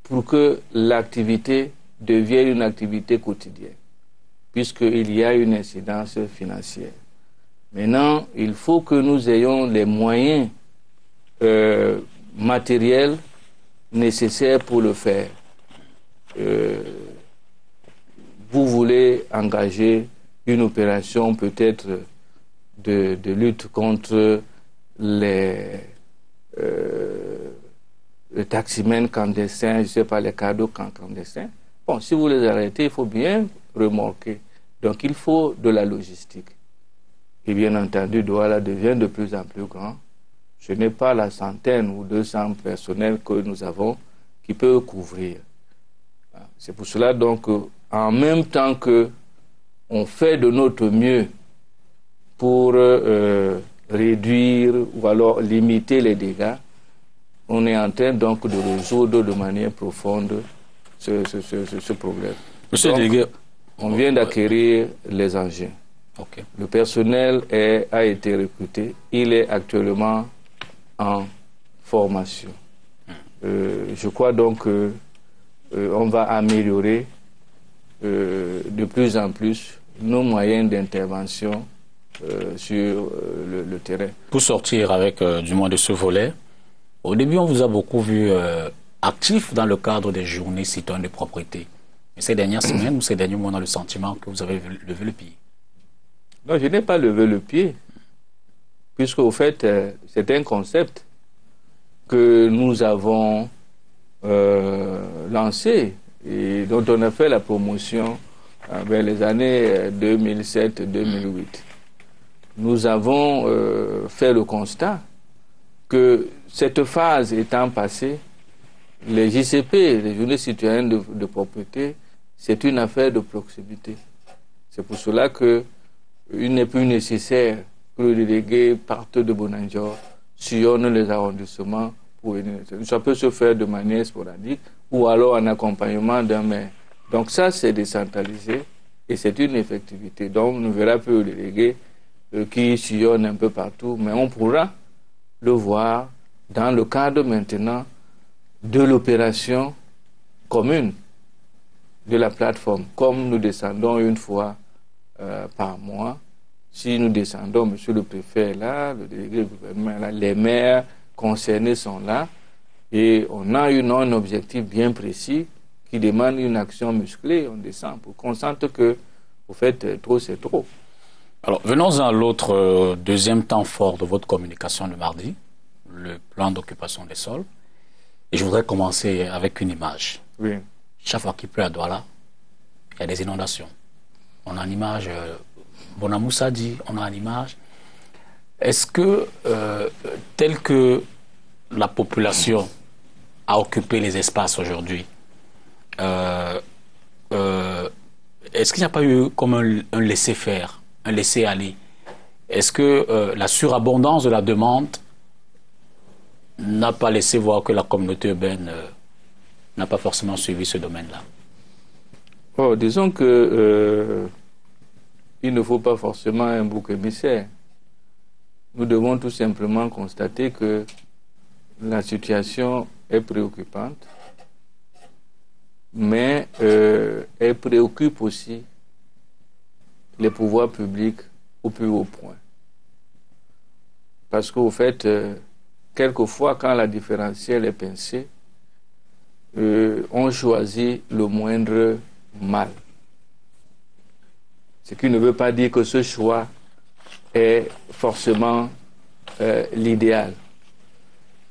pour que l'activité devienne une activité quotidienne, puisqu'il y a une incidence financière. Maintenant, il faut que nous ayons les moyens matériels nécessaires pour le faire. Vous voulez engager une opération peut-être de lutte contre les taximens clandestins, je ne sais pas, les cadeaux clandestins. Bon, si vous les arrêtez, il faut bien remorquer. Donc il faut de la logistique. Et bien entendu, Douala devient de plus en plus grand. Ce n'est pas la centaine ou 200 personnels que nous avons qui peuvent couvrir. C'est pour cela donc, en même temps que on fait de notre mieux pour réduire ou alors limiter les dégâts, on est en train donc de résoudre de manière profonde ce problème. Monsieur donc, Délégué, on vient d'acquérir les engins. Okay. Le personnel a été recruté. Il est actuellement en formation. Je crois donc qu'on va améliorer de plus en plus nos moyens d'intervention sur le terrain. Pour sortir avec du moins de ce volet, au début on vous a beaucoup vu actif dans le cadre des journées citoyennes de propriété. Mais ces dernières semaines ou ces derniers mois, on a le sentiment que vous avez levé le pied. Non, je n'ai pas levé le pied, puisque au fait, c'est un concept que nous avons lancé et dont on a fait la promotion vers les années 2007-2008. Nous avons fait le constat que cette phase étant passée, les JCP, les journées citoyennes de propriété, c'est une affaire de proximité. C'est pour cela qu'il n'est plus nécessaire que le délégué parte de Bonanjor, sillonne les arrondissements pour venir. Ça peut se faire de manière sporadique ou alors en accompagnement d'un maire. Donc ça, c'est décentralisé et c'est une effectivité. Donc on ne verra plus le délégué qui sillonne un peu partout, mais on pourra le voir dans le cadre maintenant de l'opération commune de la plateforme. Comme nous descendons une fois par mois, si nous descendons, monsieur le préfet est là, le délégué du gouvernement est là, les maires concernés sont là, et on a un objectif bien précis qui demande une action musclée, on descend pour qu'on sente que, au fait, trop c'est trop. Alors, venons à l'autre deuxième temps fort de votre communication le mardi, le plan d'occupation des sols. Et je voudrais commencer avec une image. Oui. Chaque fois qu'il pleut à Douala, il y a des inondations. On a une image, Bonamoussa dit, on a une image. Est-ce que, tel que la population a occupé les espaces aujourd'hui, est-ce qu'il n'y a pas eu comme un laisser-faire, un laisser-aller? Est-ce que la surabondance de la demande n'a pas laissé voir que la communauté urbaine n'a pas forcément suivi ce domaine-là? Oh, disons que il ne faut pas forcément un bouc émissaire. Nous devons tout simplement constater que la situation est préoccupante, mais elle préoccupe aussi les pouvoirs publics au plus haut point. Parce qu'au fait, quelquefois, quand la différentielle est pincée, on choisit le moindre mal. Ce qui ne veut pas dire que ce choix est forcément l'idéal.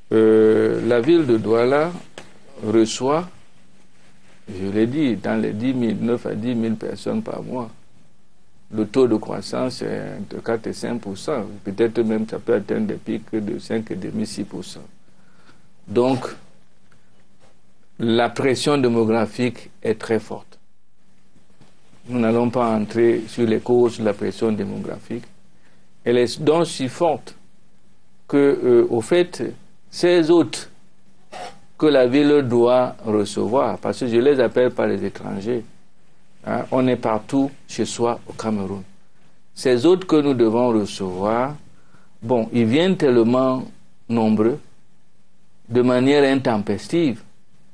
La ville de Douala reçoit, je l'ai dit, dans les 9 à 10 000 personnes par mois. Le taux de croissance est entre 4 et 5 %. Peut-être même ça peut atteindre des pics de 5,5 6 %. Donc, la pression démographique est très forte. Nous n'allons pas entrer sur les causes de la pression démographique. Elle est donc si forte que, au fait, ces hôtes que la ville doit recevoir, parce que je les appelle par les étrangers, hein, on est partout chez soi au Cameroun. Ces hôtes que nous devons recevoir, bon, ils viennent tellement nombreux, de manière intempestive,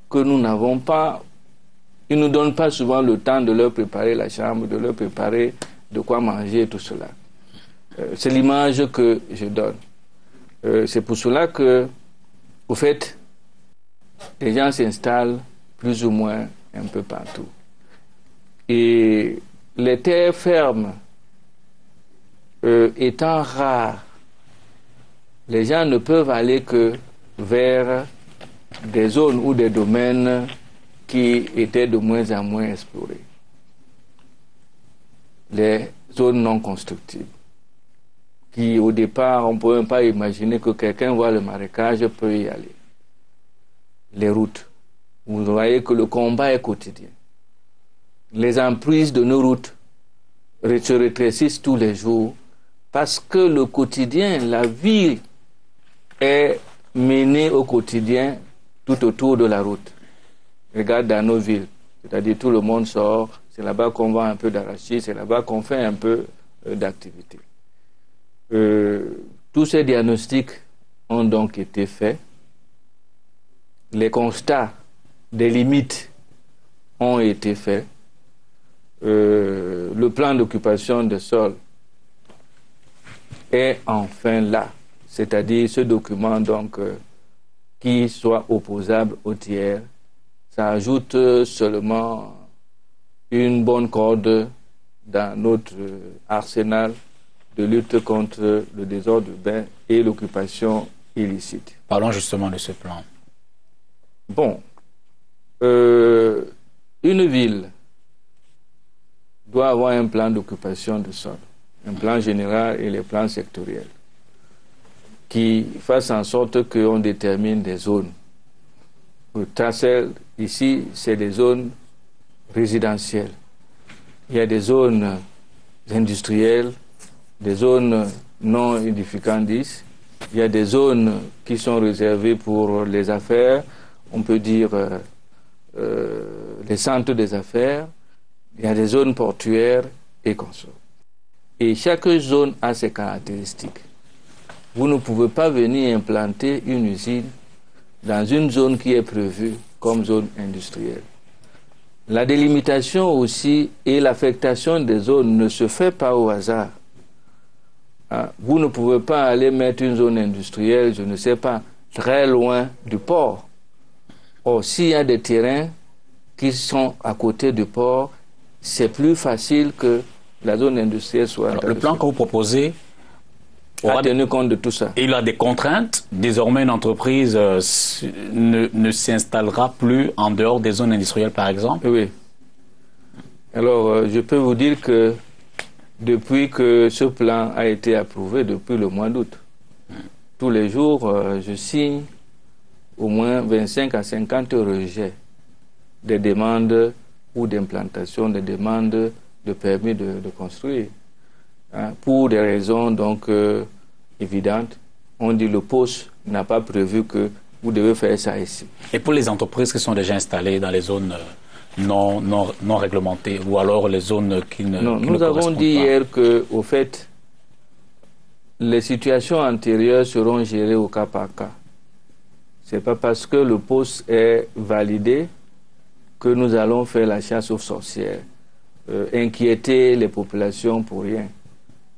que nous n'avons pas, ils ne nous donnent pas souvent le temps de leur préparer la chambre, de leur préparer de quoi manger et tout cela. C'est l'image que je donne. C'est pour cela que, au fait, les gens s'installent plus ou moins un peu partout. Et les terres fermes étant rares, les gens ne peuvent aller que vers des zones ou des domaines qui étaient de moins en moins explorés. Les zones non constructibles, qui au départ, on ne peut même pas imaginer que quelqu'un voit le marécage peut y aller. Les routes, vous voyez que le combat est quotidien. Les emprises de nos routes se rétrécissent tous les jours parce que le quotidien, la vie est menée au quotidien tout autour de la route. Regarde dans nos villes, c'est-à-dire tout le monde sort, c'est là-bas qu'on vend un peu d'arachide, c'est là-bas qu'on fait un peu d'activité. Tous ces diagnostics ont donc été faits. Les constats des limites ont été faits. Le plan d'occupation des sols est enfin là, c'est-à-dire ce document donc qui soit opposable aux tiers. Ça ajoute seulement une bonne corde dans notre arsenal de lutte contre le désordre urbain et l'occupation illicite. Parlons justement de ce plan. Bon, une ville doit avoir un plan d'occupation de sol, un plan général et les plans sectoriels, qui fassent en sorte qu'on détermine des zones Tracel, ici, c'est des zones résidentielles. Il y a des zones industrielles, des zones non édificantes, il y a des zones qui sont réservées pour les affaires, on peut dire les centres des affaires, il y a des zones portuaires et consorts. Et chaque zone a ses caractéristiques. Vous ne pouvez pas venir implanter une usine dans une zone qui est prévue comme zone industrielle. La délimitation aussi et l'affectation des zones ne se fait pas au hasard. Vous ne pouvez pas aller mettre une zone industrielle, je ne sais pas, très loin du port. Or, s'il y a des terrains qui sont à côté du port, c'est plus facile que la zone industrielle soit... Alors, le plan que vous proposez a tenu compte de tout ça. Il a des contraintes. Désormais, une entreprise ne s'installera plus en dehors des zones industrielles, par exemple. Oui. Alors, je peux vous dire que depuis que ce plan a été approuvé, depuis le mois d'août, tous les jours, je signe au moins 25 à 50 rejets des demandes ou d'implantation, des demandes de permis de construire. Pour des raisons donc évidentes, on dit le poste n'a pas prévu que vous devez faire ça ici. Et pour les entreprises qui sont déjà installées dans les zones non réglementées ou alors les zones qui ne non, qui nous ne avons dit hier que, au fait, les situations antérieures seront gérées au cas par cas. Ce n'est pas parce que le poste est validé que nous allons faire la chasse aux sorcières, inquiéter les populations pour rien.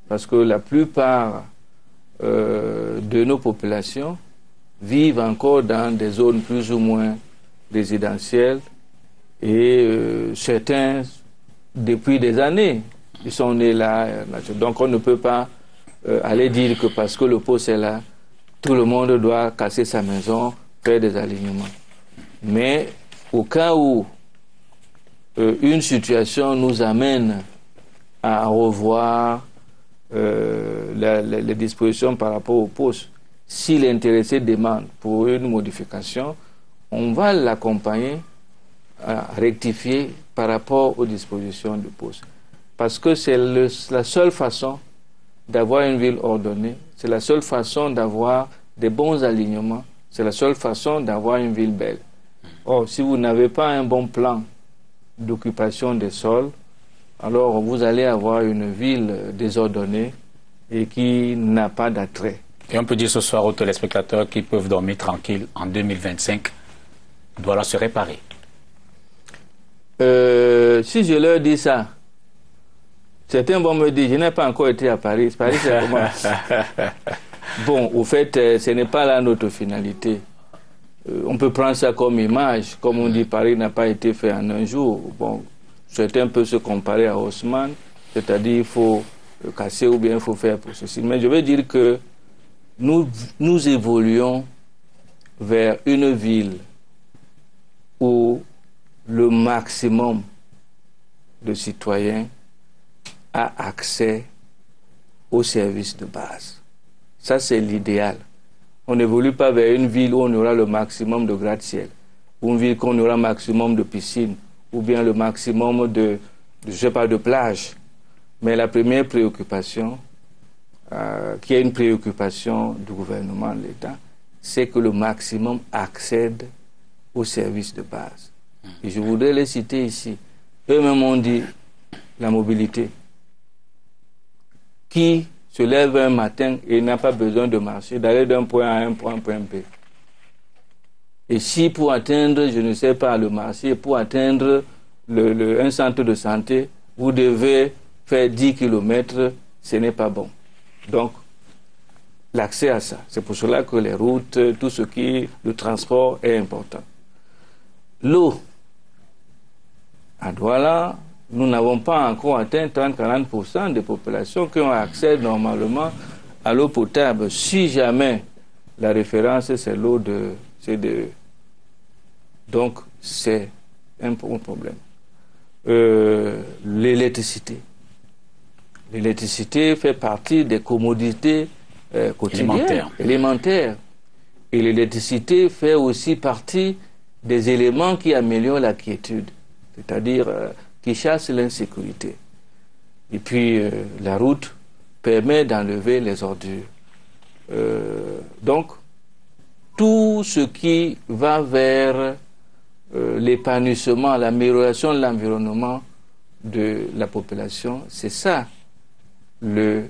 Parce que la plupart de nos populations vivent encore dans des zones plus ou moins résidentielles et certains, depuis des années, ils sont nés là. Donc on ne peut pas aller dire que parce que le poste est là, tout le monde doit casser sa maison, faire des alignements. Mais au cas où une situation nous amène à revoir les dispositions par rapport au poste, si l'intéressé demande pour une modification, on va l'accompagner à rectifier par rapport aux dispositions du poste. Parce que c'est la seule façon d'avoir une ville ordonnée, c'est la seule façon d'avoir des bons alignements, c'est la seule façon d'avoir une ville belle. Or, si vous n'avez pas un bon plan d'occupation des sols, alors vous allez avoir une ville désordonnée et qui n'a pas d'attrait. Et on peut dire ce soir aux téléspectateurs qui peuvent dormir tranquilles en 2025, Douala se réparer. Si je leur dis ça, certains vont me dire, je n'ai pas encore été à Paris. Paris, c'est comment? Bon, au fait, ce n'est pas là notre finalité. On peut prendre ça comme image. Comme on dit, Paris n'a pas été fait en un jour. Bon, certains peuvent se comparer à Haussmann, c'est-à-dire il faut casser ou bien il faut faire pour ceci. Mais je veux dire que nous évoluons vers une ville où le maximum de citoyens a accès aux services de base. Ça, c'est l'idéal. On n'évolue pas vers une ville où on aura le maximum de gratte-ciel, ou une ville où on aura le maximum de piscines, ou bien le maximum de je sais pas, de plages. Mais la première préoccupation, qui est une préoccupation du gouvernement, de l'État, c'est que le maximum accède aux services de base. Et je voudrais les citer ici. Eux-mêmes ont dit la mobilité. Qui se lève un matin et n'a pas besoin de marcher, d'aller d'un point A à un point B. Et si pour atteindre, je ne sais pas, le marché, pour atteindre un centre de santé, vous devez faire 10 km, ce n'est pas bon. Donc, l'accès à ça, c'est pour cela que les routes, tout ce qui est le transport est important. L'eau, à Douala, nous n'avons pas encore atteint 30-40% des populations qui ont accès normalement à l'eau potable. Si jamais la référence, c'est l'eau de CDE. Donc, c'est un problème. L'électricité. L'électricité fait partie des commodités quotidiennes, élémentaires. Et l'électricité fait aussi partie des éléments qui améliorent la quiétude, c'est-à-dire qui chassent l'insécurité. Et puis la route permet d'enlever les ordures. Donc, tout ce qui va vers l'épanouissement, l'amélioration de l'environnement de la population, c'est ça le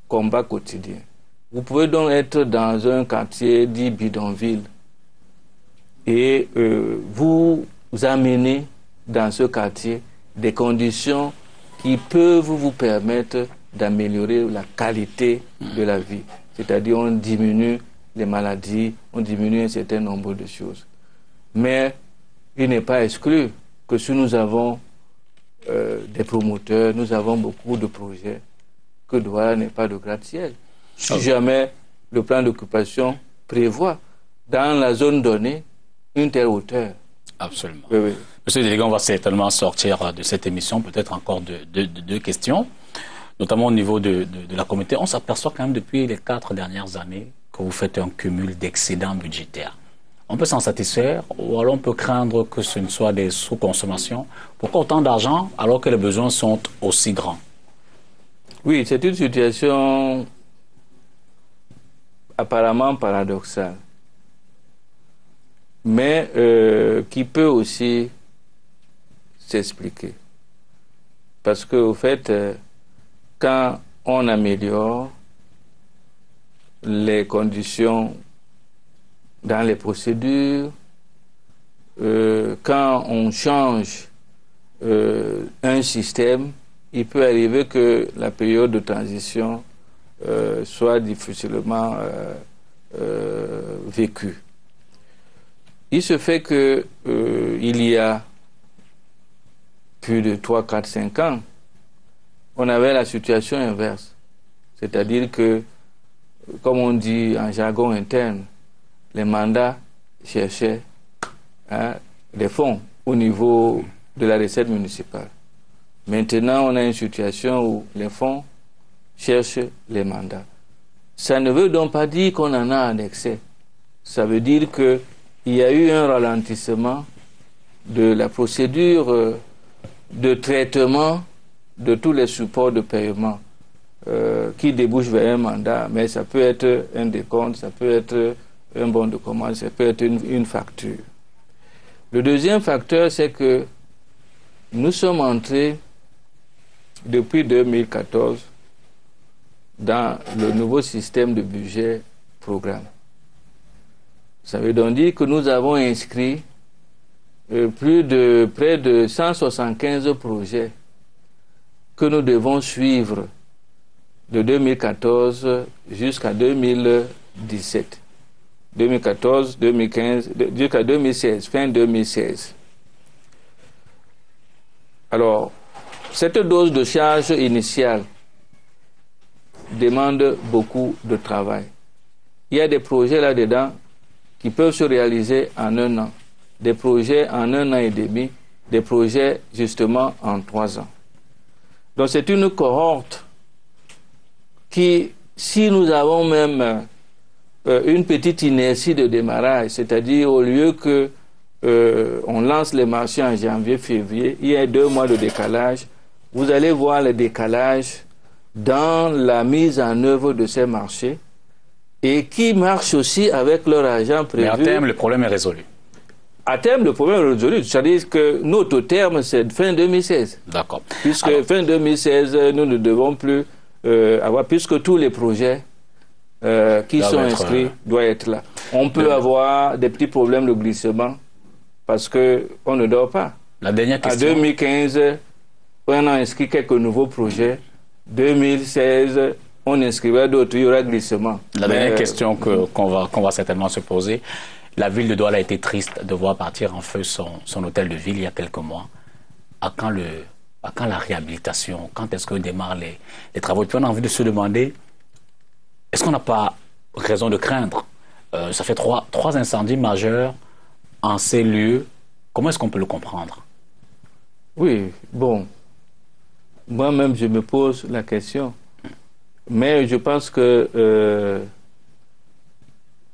combat quotidien. Vous pouvez donc être dans un quartier dit bidonville et vous amener dans ce quartier des conditions qui peuvent vous permettre d'améliorer la qualité de la vie. C'est-à-dire on diminue les maladies, on diminue un certain nombre de choses. Mais il n'est pas exclu que si nous avons des promoteurs, nous avons beaucoup de projets, que Douala n'est pas de gratte-ciel. Si jamais le plan d'occupation prévoit dans la zone donnée une telle hauteur. Absolument. Oui, oui. Monsieur le délégué, on va certainement sortir de cette émission, peut-être encore deux questions, notamment au niveau de la communauté. On s'aperçoit quand même depuis les 4 dernières années que vous faites un cumul d'excédents budgétaires. On peut s'en satisfaire ou alors on peut craindre que ce ne soit des sous-consommations. Pourquoi autant d'argent alors que les besoins sont aussi grands? Oui, c'est une situation apparemment paradoxale, mais qui peut aussi s'expliquer. Parce que, au fait, quand on améliore les conditions dans les procédures, quand on change un système, il peut arriver que la période de transition soit difficilement vécue. Il se fait que il y a plus de 3, 4, 5 ans, on avait la situation inverse. C'est-à-dire que, comme on dit en jargon interne, les mandats cherchaient des fonds au niveau de la recette municipale. Maintenant, on a une situation où les fonds cherchent les mandats. Ça ne veut donc pas dire qu'on en a en excès. Ça veut dire qu'il y a eu un ralentissement de la procédure de traitement de tous les supports de paiement qui débouchent vers un mandat. Mais ça peut être un décompte, ça peut être un bon de commande, ça peut être une facture. Le deuxième facteur, c'est que nous sommes entrés depuis 2014 dans le nouveau système de budget programme. Ça veut donc dire que nous avons inscrit près de 175 projets que nous devons suivre de 2014 jusqu'à 2017. 2014, 2015, jusqu'à 2016, fin 2016. Alors, cette dose de charge initiale demande beaucoup de travail. Il y a des projets là-dedans qui peuvent se réaliser en 1 an, des projets en 1 an et demi, des projets justement en 3 ans. Donc c'est une cohorte qui, si nous avons même une petite inertie de démarrage, c'est-à-dire au lieu que on lance les marchés en janvier, février, il y a 2 mois de décalage, vous allez voir le décalage dans la mise en œuvre de ces marchés et qui marchent aussi avec leur argent prévu. Mais à terme, le problème est résolu. À terme, le problème est résolu. C'est-à-dire que notre terme, c'est fin 2016. D'accord. Puisque fin 2016, nous ne devons plus avoir, puisque tous les projets qui sont inscrits doivent être là. On peut avoir des petits problèmes de glissement parce qu'on ne dort pas. La dernière question. En 2015, on a inscrit quelques nouveaux projets. 2016, on inscrivait d'autres, il y aura glissement. La dernière question qu'on va certainement se poser. La ville de Douala a été triste de voir partir en feu son hôtel de ville il y a quelques mois. À quand la réhabilitation? Quand est-ce que démarrent les travaux? Et puis on a envie de se demander, est-ce qu'on n'a pas raison de craindre? Ça fait trois incendies majeurs en ces lieux. Comment est-ce qu'on peut le comprendre? Oui, bon. Moi-même, je me pose la question. Mais je pense que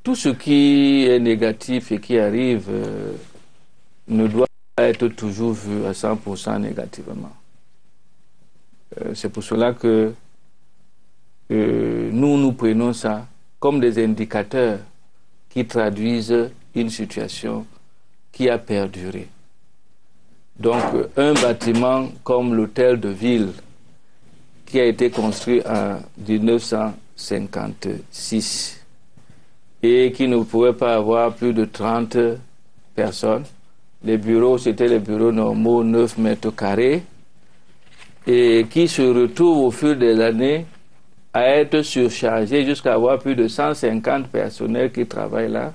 tout ce qui est négatif et qui arrive ne doit pas être toujours vu à 100% négativement. C'est pour cela que nous prenons ça comme des indicateurs qui traduisent une situation qui a perduré. Donc, un bâtiment comme l'hôtel de ville, qui a été construit en 1956 et qui ne pouvait pas avoir plus de 30 personnes. Les bureaux, c'était les bureaux normaux, 9 mètres carrés, et qui se retrouve au fil des années à être surchargé jusqu'à avoir plus de 150 personnels qui travaillent là.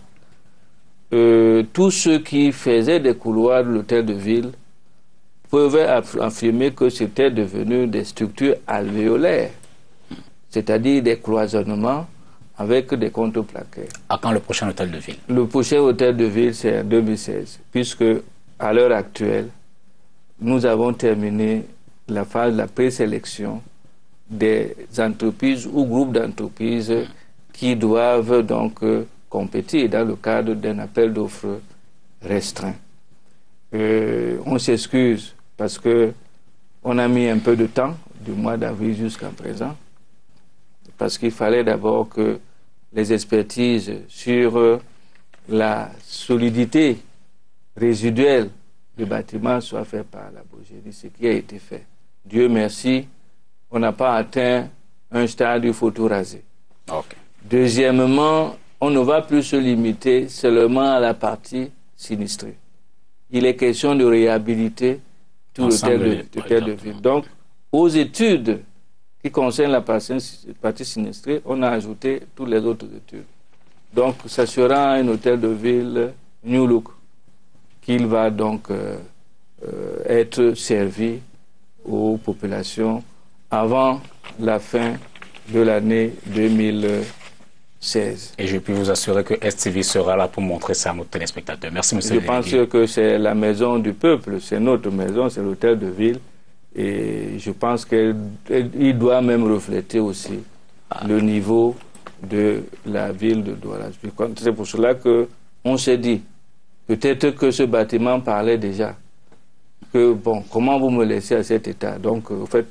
Tous ceux qui faisaient des couloirs de l'hôtel de ville pouvaient affirmer que c'était devenu des structures alvéolaires, c'est-à-dire des cloisonnements avec des contreplaqués. À quand le prochain hôtel de ville? Le prochain hôtel de ville, c'est en 2016, puisque à l'heure actuelle, nous avons terminé la phase de la présélection des entreprises ou groupes d'entreprises qui doivent donc compétir dans le cadre d'un appel d'offres restreint. On s'excuse parce qu'on a mis un peu de temps, du mois d'avril jusqu'à présent, parce qu'il fallait d'abord que les expertises sur la solidité résiduelle du bâtiment soient faites par la Bogénie, ce qui a été fait. Dieu merci, on n'a pas atteint un stade où il faut tout raser. Okay. Deuxièmement, on ne va plus se limiter seulement à la partie sinistrée. Il est question de réhabiliter tout l'hôtel de ville. Donc, aux études qui concernent la partie sinistrée, on a ajouté toutes les autres études. Donc, ça sera un hôtel de ville New Look qu'il va donc être servi aux populations avant la fin de l'année 2016. Et je peux vous assurer que STV sera là pour montrer ça à nos téléspectateurs. Merci, monsieur le délégué. Je pense que c'est la maison du peuple, c'est notre maison, c'est l'hôtel de ville. Et je pense qu'il doit même refléter aussi le niveau de la ville de Douala. C'est pour cela qu'on s'est dit, peut-être que ce bâtiment parlait déjà, que bon, comment vous me laissez à cet état? Donc, en fait,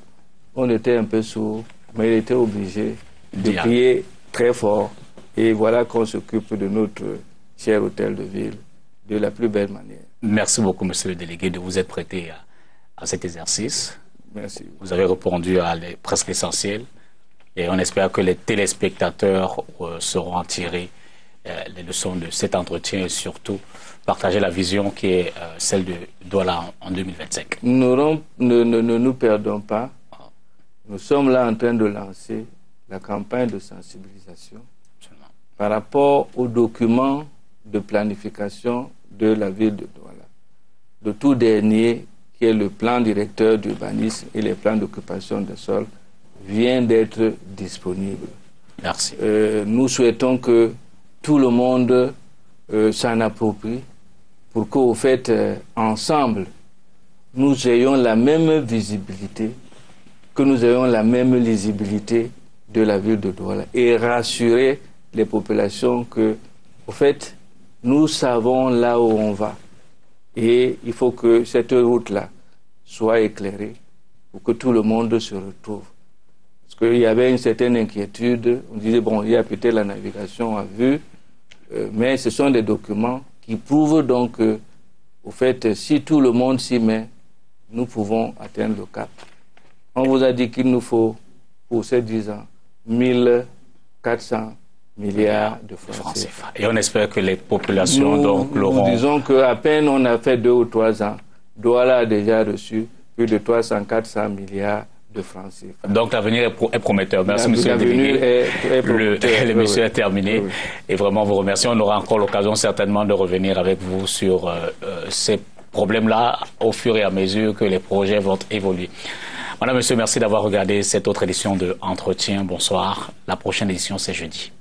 on était un peu sourd, mais il était obligé de crier très fort. Et voilà qu'on s'occupe de notre cher hôtel de ville de la plus belle manière. Merci beaucoup, monsieur le délégué, de vous être prêté à cet exercice. Merci. Vous avez répondu à presque l'essentiel. Et on espère que les téléspectateurs sauront en tirer les leçons de cet entretien et surtout partager la vision qui est celle de Douala en 2025. Ne nous perdons pas. Nous sommes là en train de lancer la campagne de sensibilisation par rapport aux documents de planification de la ville de Douala. Le tout dernier, qui est le plan directeur d'urbanisme et les plans d'occupation des sols, vient d'être disponible. Merci. Nous souhaitons que tout le monde s'en approprie pour qu'au fait, ensemble, nous ayons la même visibilité, que nous ayons la même lisibilité de la ville de Douala et rassurer les populations que, au fait, nous savons là où on va. Et il faut que cette route-là soit éclairée pour que tout le monde se retrouve. Parce qu'il y avait une certaine inquiétude. On disait, bon, il y a peut-être la navigation à vue, mais ce sont des documents qui prouvent donc que, au fait, si tout le monde s'y met, nous pouvons atteindre le cap. On vous a dit qu'il nous faut, pour ces 10 ans, 1400 milliards de francs CFA. Et on espère que les populations l'auront. Nous disons qu'à peine on a fait 2 ou 3 ans, Douala a déjà reçu plus de 300-400 milliards de francs CFA. Donc l'avenir est prometteur. Merci, monsieur le délégué. L'émission est terminée. Oui. Et vraiment, vous remercie. On aura encore l'occasion certainement de revenir avec vous sur ces problèmes-là au fur et à mesure que les projets vont évoluer. Madame, monsieur, merci d'avoir regardé cette autre édition de Entretien. Bonsoir. La prochaine édition, c'est jeudi.